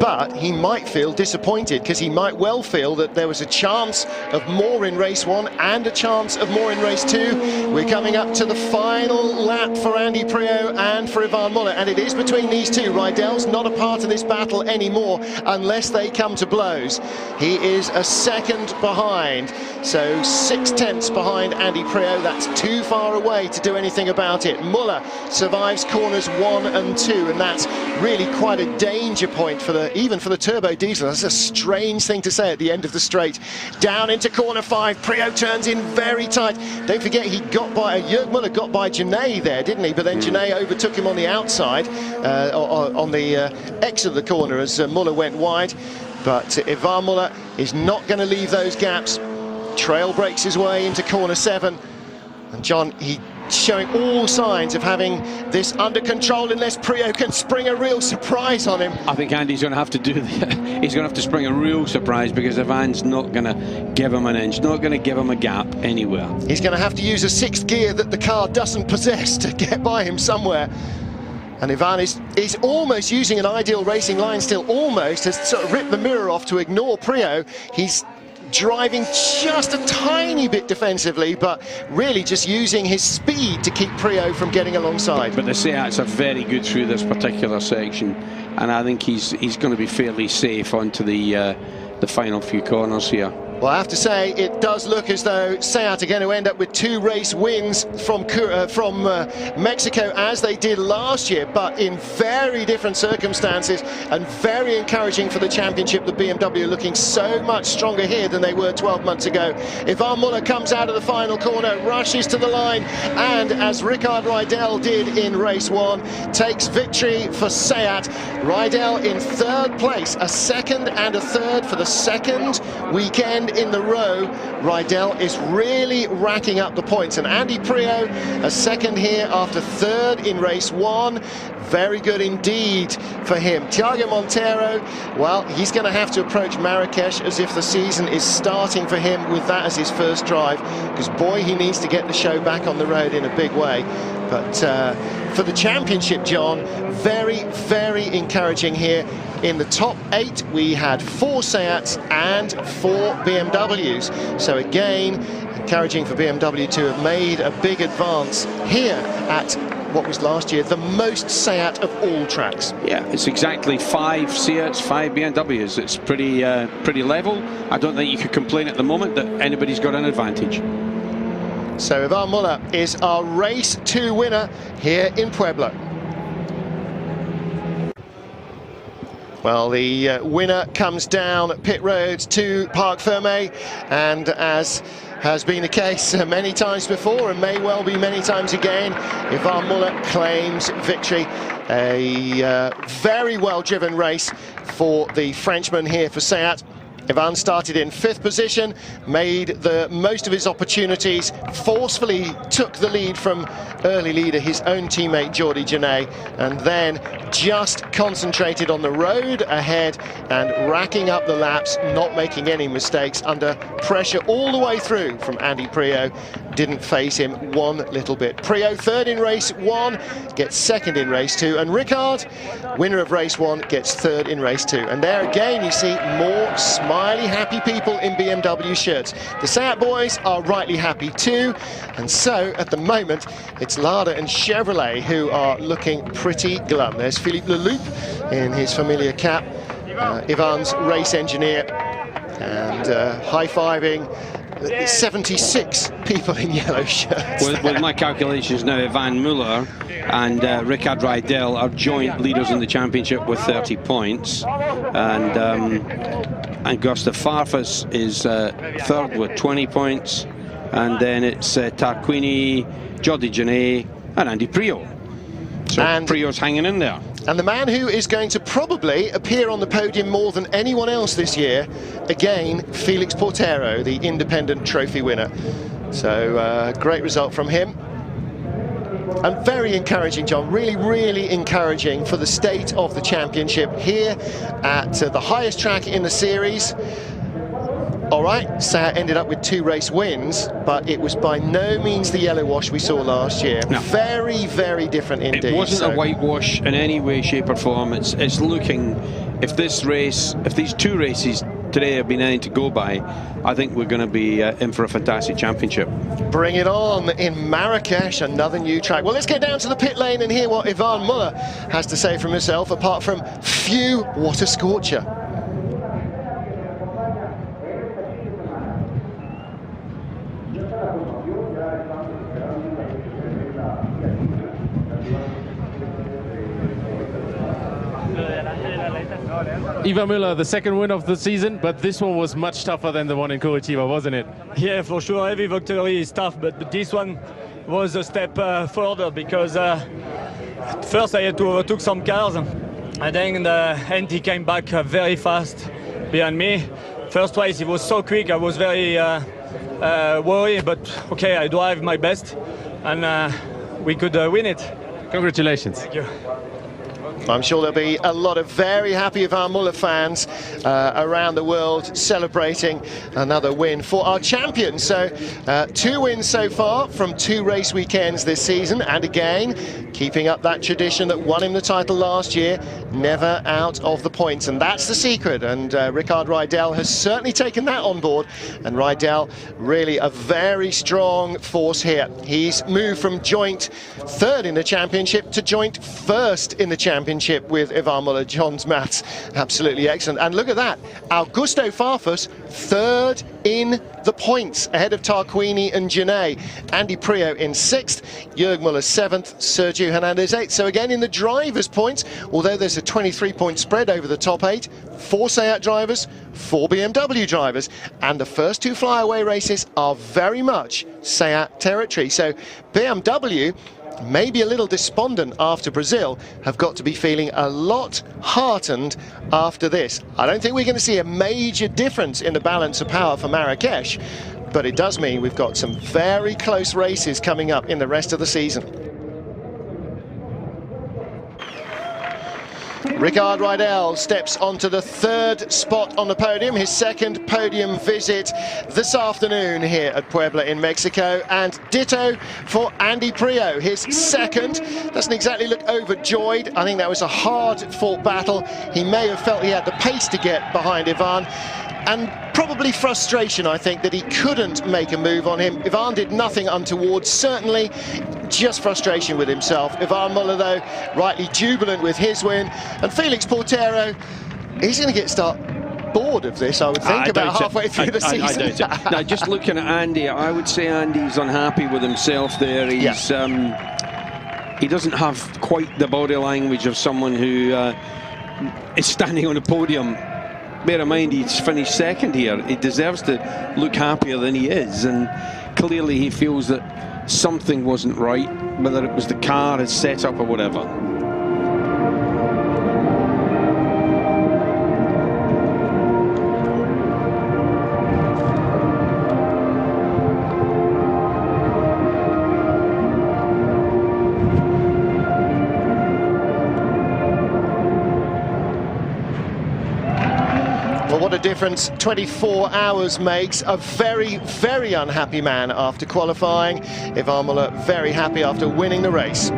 But he might feel disappointed, because he might well feel that there was a chance of more in race 1 and a chance of more in race 2. We're coming up to the final lap for Andy Priaulx and for Ivan Muller, and it is between these two. Rydell's not a part of this battle anymore unless they come to blows. He is a 2nd behind, so 6/10 behind Andy Priaulx. That's too far away to do anything about it. Muller survives corners 1 and 2, and that's really quite a danger point for even for the turbo diesel. That's a strange thing to say at the end of the straight. Down into corner 5, Priaulx turns in very tight. Don't forget, he got by, Jörg Muller got by Genet there, didn't he? But then Genet overtook him on the outside, on the exit of the corner as Muller went wide. But Ivan Muller is not going to leave those gaps. Trail breaks his way into corner 7. And John, he showing all signs of having this under control, unless Priaulx can spring a real surprise on him. I think Andy's going to have to do that. He's going to have to spring a real surprise, because Ivan's not going to give him an inch, not going to give him a gap anywhere. He's going to have to use a 6th gear that the car doesn't possess to get by him somewhere. And Ivan is almost using an ideal racing line still, almost has sort of ripped the mirror off to ignore Priaulx. He's driving just a tiny bit defensively, but really just using his speed to keep Priaulx from getting alongside. But the Seats are very good through this particular section, and I think he's going to be fairly safe onto the final few corners here. Well, I have to say, it does look as though Seat are going to end up with 2 race wins from Mexico, as they did last year, but in very different circumstances, and very encouraging for the championship. The BMW looking so much stronger here than they were 12 months ago. Ivan Muller comes out of the final corner, rushes to the line, and as Ricard Rydell did in race 1, takes victory for Seat. Rydell in 3rd place, a 2nd and a 3rd for the 2nd weekend in the row. Rydell is really racking up the points, and Andy Priaulx a 2nd here after 3rd in race 1. Very good indeed for him. Thiago Monteiro, well, he's going to have to approach Marrakesh as if the season is starting for him with that as his first drive, because boy, he needs to get the show back on the road in a big way. But for the championship, John, very, very encouraging here. In the top 8, we had 4 Seats and 4 BMWs. So again, encouraging for BMW to have made a big advance here at what was last year the most Seat of all tracks. Yeah, it's exactly 5 Seats, 5 BMWs. It's pretty level. I don't think you could complain at the moment that anybody's got an advantage. So Ivan Muller is our race 2 winner here in Puebla. Well, the winner comes down pit road to Parc Fermé, and as has been the case many times before and may well be many times again, Ivan Muller claims victory. A very well driven race for the Frenchman here for Seat. Ivan started in 5th position, made the most of his opportunities, forcefully took the lead from early leader, his own teammate Jordi Genet, and then just concentrated on the road ahead and racking up the laps, not making any mistakes under pressure all the way through from Andy Priaulx. Didn't phase him one little bit. Priaulx 3rd in race 1, gets 2nd in race 2, and Ricard, winner of race 1, gets 3rd in race 2. And there again you see more smiley, happy people in BMW shirts. The Seat boys are rightly happy too, and so at the moment it's Lada and Chevrolet who are looking pretty glum. There's Philippe Leloup in his familiar cap, Ivan's race engineer, and high-fiving 76 people in yellow shirts. With my calculations now, Ivan Muller and Ricard Rydell are joint leaders in the championship with 30 points, and Gustav Farfus is 3rd with 20 points, and then it's Tarquini, Jordi Genet and Andy Priaulx. So Priaulx's hanging in there. And the man who is going to probably appear on the podium more than anyone else this year, again, Felix Portero, the independent trophy winner. So great result from him. And very encouraging, John, really encouraging for the state of the championship here at the highest track in the series. All right, Seat ended up with 2 race wins, but it was by no means the yellow wash we saw last year. No. Very different indeed. It wasn't a whitewash in any way, shape or form. It's looking, if these 2 races today have been anything to go by, I think we're going to be in for a fantastic championship. Bring it on in Marrakesh, another new track. Well, let's get down to the pit lane and hear what Ivan Muller has to say for himself, apart from phew, what a scorcher. Ivan Muller, the 2nd win of the season, but this one was much tougher than the one in Curitiba, wasn't it? Yeah, for sure. Every victory is tough, but this one was a step further because first I had to overtake some cars, and then in the end he came back very fast behind me. First race he was so quick, I was very worried, but okay, I drive my best, and we could win it. Congratulations. Thank you. I'm sure there'll be a lot of very happy Ivan Muller fans around the world celebrating another win for our champion. So 2 wins so far from 2 race weekends this season, and again keeping up that tradition that won him the title last year, never out of the points, and that's the secret. And Ricard Rydell has certainly taken that on board, and Rydell really a very strong force here. He's moved from joint 3rd in the championship to joint 1st in the championship with Ivan Muller. John's maths absolutely excellent. And look at that, Augusto Farfus 3rd in the points ahead of Tarquini and Genet. Andy Priaulx in 6th, Jürg Muller 7th, Sergio Hernandez 8th. So again in the drivers' points, although there's a 23-point spread over the top 8, 4 Seat drivers, 4 BMW drivers, and the first 2 flyaway races are very much Seat territory. So BMW, maybe a little despondent after Brazil, have got to be feeling a lot heartened after this. I don't think we're going to see a major difference in the balance of power for Marrakesh, but it does mean we've got some very close races coming up in the rest of the season. Ricard Rydell steps onto the 3rd spot on the podium, his 2nd podium visit this afternoon here at Puebla in Mexico, and ditto for Andy Priaulx, his 2nd. Doesn't exactly look overjoyed. I think that was a hard-fought battle. He may have felt he had the pace to get behind Ivan, and probably frustration, I think, that he couldn't make a move on him. Ivan did nothing untoward, certainly just frustration with himself. Ivan Muller, though, rightly jubilant with his win. And Felix Portero, he's going to start bored of this, I would think, about halfway through the season. I doubt it. Now, just looking at Andy, I would say Andy's unhappy with himself there. He's he doesn't have quite the body language of someone who is standing on a podium. Bear in mind, he's finished second here. He deserves to look happier than he is, and clearly he feels that something wasn't right, whether it was the car, his setup or whatever. What a difference 24 hours makes. A very, very unhappy man after qualifying. Ivan Muller very happy after winning the race.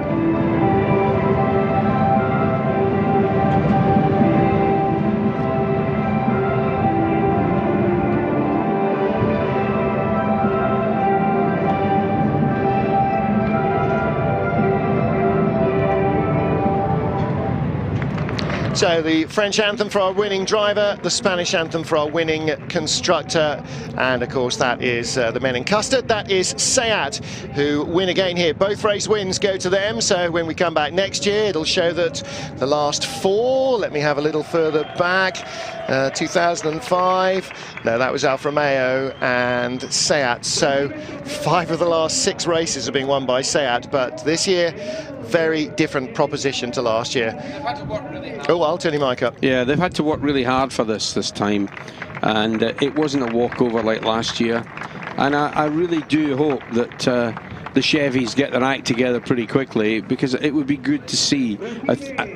So the French anthem for our winning driver, the Spanish anthem for our winning constructor, and of course that is the men in custard. That is SEAT, who win again here. Both race wins go to them, so when we come back next year, it'll show that the last four, let me have a little further back, 2005, no, that was Alfa Romeo and SEAT. So 5 of the last 6 races are being won by SEAT, but this year, very different proposition to last year. Oh, I'll turn your mic up. Yeah, they've had to work really hard for this time, and it wasn't a walkover like last year. And I really do hope that the Chevys get their act together pretty quickly, because it would be good to see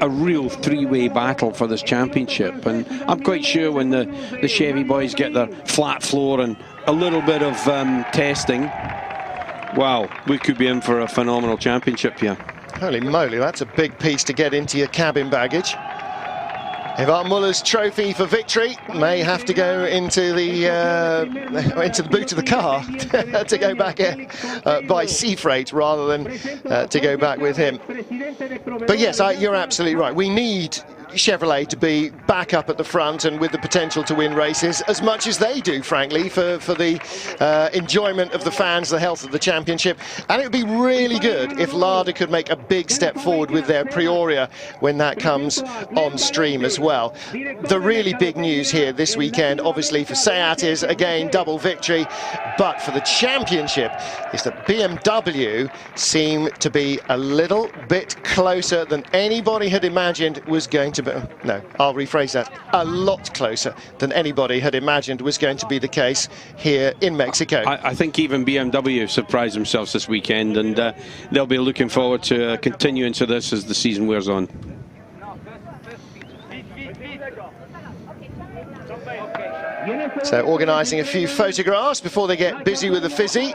a real 3-way battle for this championship. And I'm quite sure when the Chevy boys get their flat floor and a little bit of testing, wow, we could be in for a phenomenal championship here. Holy moly, that's a big piece to get into your cabin baggage. Ivan Muller's trophy for victory may have to go into the boot of the car to go back by sea freight rather than to go back with him. But yes, you're absolutely right. We need Chevrolet to be back up at the front and with the potential to win races as much as they do, frankly, for the enjoyment of the fans, the health of the championship. And it would be really good if Lada could make a big step forward with their Prioria when that comes on stream as well. The really big news here this weekend, obviously for SEAT, is again double victory, but for the championship is that BMW seem to be a little bit closer than anybody had imagined was going to be. No, I'll rephrase that. A lot closer than anybody had imagined was going to be the case here in Mexico. I think even BMW surprised themselves this weekend, and they'll be looking forward to continuing to this as the season wears on. So organising a few photographs before they get busy with the fizzy.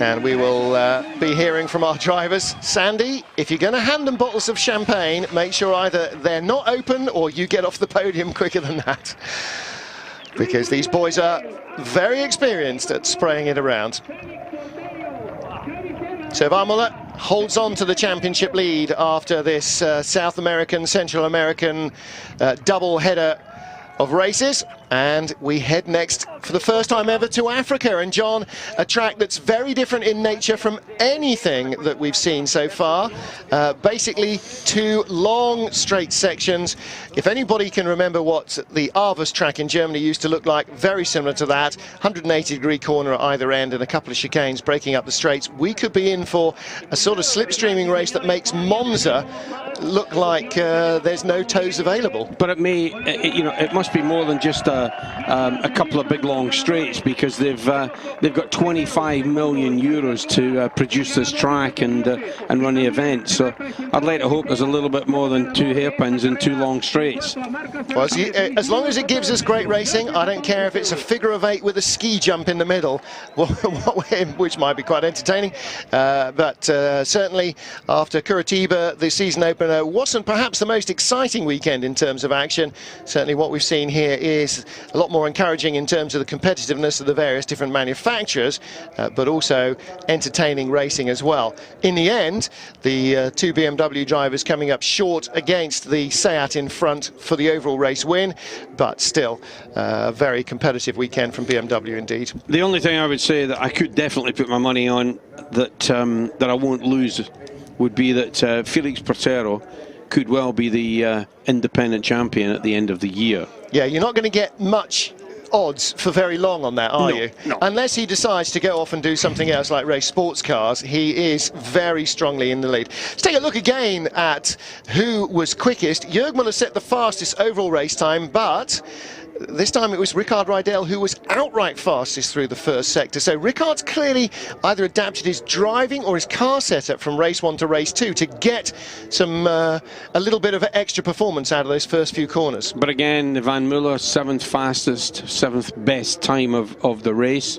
And we will be hearing from our drivers. Sandy, if you're going to hand them bottles of champagne, make sure either they're not open or you get off the podium quicker than that. Because these boys are very experienced at spraying it around. So Ivan Muller holds on to the championship lead after this South American, Central American double header of races, and we head next for the first time ever to Africa. And John, a track that's very different in nature from anything that we've seen so far. Basically 2 long straight sections. If anybody can remember what the Aarhus track in Germany used to look like, very similar to that. 180-degree corner at either end and a couple of chicanes breaking up the straights. We could be in for a sort of slipstreaming race that makes Monza look like there's no toes available. But it may, it must be more than just a couple of big long straights, because they've got 25 million euros to produce this track and run the event. So I'd like to hope there's a little bit more than 2 hairpins and 2 long straights. Well, as long as it gives us great racing, I don't care if it's a figure of 8 with a ski jump in the middle, which might be quite entertaining. But certainly after Curitiba, the season opener wasn't perhaps the most exciting weekend in terms of action. Certainly what we've seen here is a lot more encouraging in terms of the competitiveness of the various different manufacturers, but also entertaining racing as well. In the end, the two BMW drivers coming up short against the Seat in front for the overall race win, but still a very competitive weekend from BMW indeed. The only thing I would say that I could definitely put my money on that that I won't lose would be that Felix Portero could well be the independent champion at the end of the year. Yeah, you're not going to get much odds for very long on that, are you? No. Unless he decides to go off and do something else like race sports cars, he is very strongly in the lead. Let's take a look again at who was quickest. Jörg Müller set the fastest overall race time, but this time it was Rickard Rydell who was outright fastest through the first sector. So Rickard's clearly either adapted his driving or his car setup from race 1 to race 2 to get some a little bit of extra performance out of those first few corners. But again, Van Müller, 7th fastest, 7th best time of the race.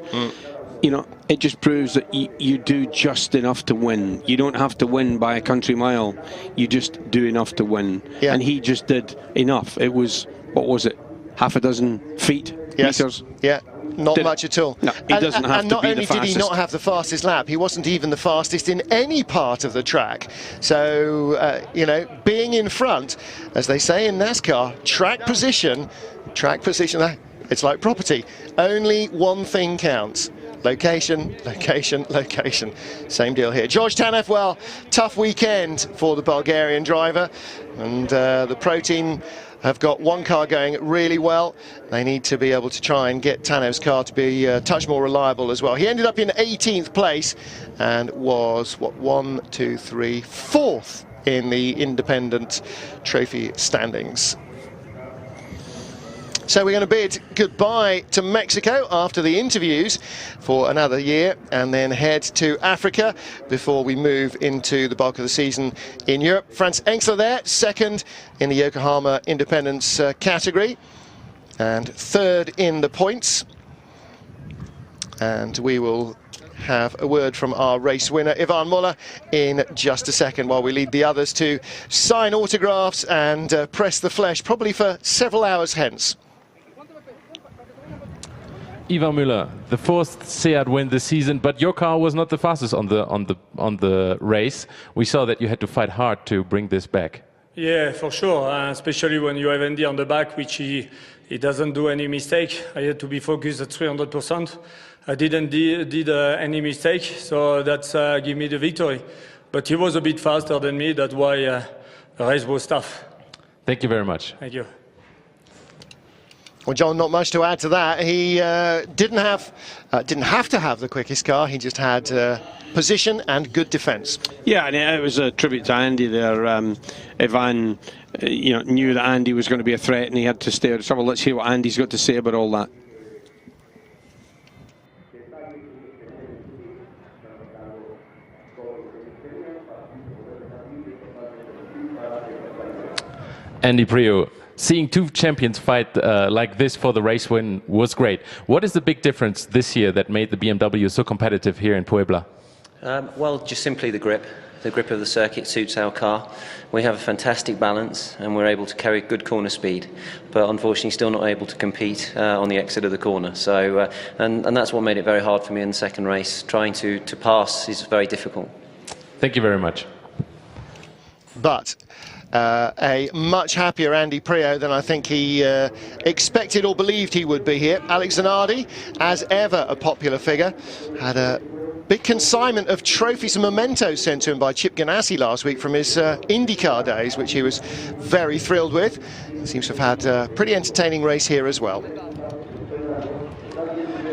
You know, it just proves that you do just enough to win. You don't have to win by a country mile. You just do enough to win. Yeah. And he just did enough. It was, what was it? Half a dozen feet, meters. Yeah, not much at all. No, he doesn't have to be the fastest. And not only did he not have the fastest lap, he wasn't even the fastest in any part of the track. So, you know, being in front, as they say in NASCAR, track position, it's like property. Only one thing counts. Location, location, location. Same deal here. George Tanev, well, tough weekend for the Bulgarian driver. And the Pro Team have got one car going really well. They need to be able to try and get Tanev's car to be a touch more reliable as well. He ended up in 18th place and was, what, 4th in the independent trophy standings. So we're going to bid goodbye to Mexico after the interviews for another year and then head to Africa before we move into the bulk of the season in Europe. Franz Engstler there, 2nd in the Yokohama Independence category and 3rd in the points. And we will have a word from our race winner, Ivan Müller, in just a second while we lead the others to sign autographs and press the flesh, probably for several hours hence. Ivan Müller, the 4th Seat win this season, but your car was not the fastest on the race. We saw that you had to fight hard to bring this back. Yeah, for sure, especially when you have Andy on the back, which he doesn't do any mistake. I had to be focused at 300%. I didn't did any mistake, so that's give me the victory. But he was a bit faster than me, that's why the race was tough. Thank you very much. Thank you. Well, John, not much to add to that. He didn't have to have the quickest car. He just had position and good defence. Yeah, and it was a tribute to Andy there. Ivan, you know, knew that Andy was going to be a threat, and he had to stay out of trouble. Let's hear what Andy's got to say about all that. Andy Priaulx, seeing two champions fight like this for the race win was great. What is the big difference this year that made the BMW so competitive here in Puebla? Well, just simply the grip. The grip of the circuit suits our car. We have a fantastic balance and we're able to carry good corner speed, but unfortunately still not able to compete on the exit of the corner. So, and that's what made it very hard for me in the second race. Trying to pass is very difficult. Thank you very much. But a much happier Andy Priaulx than I think he expected or believed he would be here. Alex Zanardi, as ever, a popular figure, had a big consignment of trophies and mementos sent to him by Chip Ganassi last week from his IndyCar days, which he was very thrilled with. He seems to have had a pretty entertaining race here as well.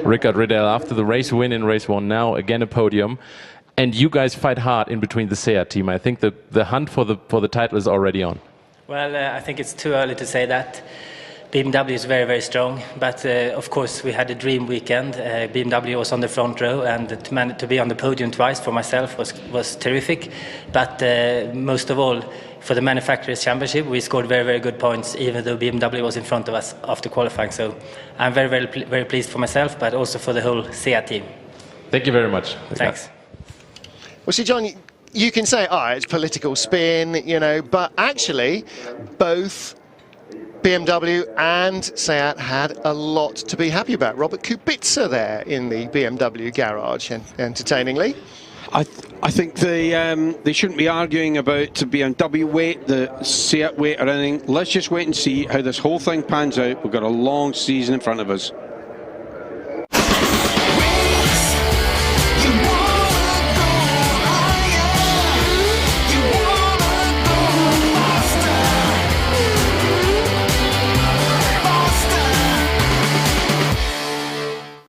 Rickard Rydell, after the race win in race 1, now again a podium. And you guys fight hard in between the Seat team. I think the hunt for the title is already on. Well, I think it's too early to say that. BMW is very, very strong, but of course we had a dream weekend. BMW was on the front row, and to be on the podium twice for myself was terrific. But most of all, for the Manufacturers' Championship, we scored very, very good points, even though BMW was in front of us after qualifying. So I'm very, very, very pleased for myself, but also for the whole Seat team. Thank you very much. Thanks. Well, see, John, you can say, it's political spin, you know, but actually both BMW and Seat had a lot to be happy about. Robert Kubica there in the BMW garage, entertainingly. I think they shouldn't be arguing about the BMW weight, the Seat weight or anything. Let's just wait and see how this whole thing pans out. We've got a long season in front of us.